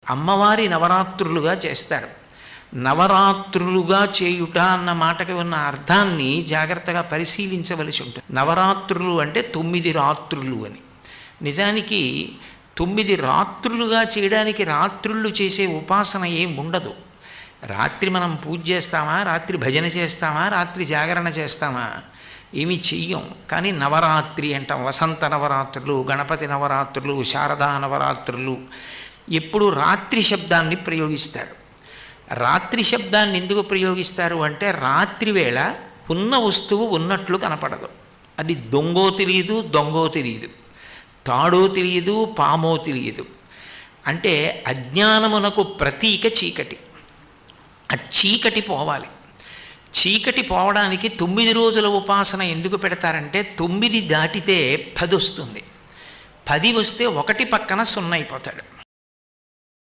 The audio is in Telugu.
అమ్మవారి నవరాత్రులుగా చేస్తారు. నవరాత్రులుగా చేయుట అన్న మాటకి ఉన్న అర్థాన్ని జాగ్రత్తగా పరిశీలించవలసి ఉంటుంది. నవరాత్రులు అంటే 9 రాత్రులు అని. నిజానికి 9 రాత్రులుగా చేయడానికి రాత్రుళ్ళు చేసే ఉపాసన ఏం ఉండదు. రాత్రి మనం పూజ చేస్తామా, రాత్రి భజన చేస్తామా, రాత్రి జాగరణ చేస్తామా, ఏమీ చెయ్యం. కానీ నవరాత్రి అంటాం. వసంత నవరాత్రులు, గణపతి నవరాత్రులు, శారదా నవరాత్రులు ఎప్పుడు రాత్రి శబ్దాన్ని ప్రయోగిస్తారు. రాత్రి శబ్దాన్ని ఎందుకు ప్రయోగిస్తారు అంటే రాత్రి వేళ ఉన్న వస్తువు ఉన్నట్లు కనపడదు. అది దొంగో తెలియదు, దొంగో తెలియదు, తాడో తెలియదు, పామో తెలియదు. అంటే అజ్ఞానమునకు ప్రతీక చీకటి. ఆ చీకటి పోవాలి. చీకటి పోవడానికి 9 రోజుల ఉపాసన ఎందుకు పెడతారంటే 9 దాటితే 10 వస్తుంది. 10 వస్తే 1 పక్కన 0 అయిపోతాడు.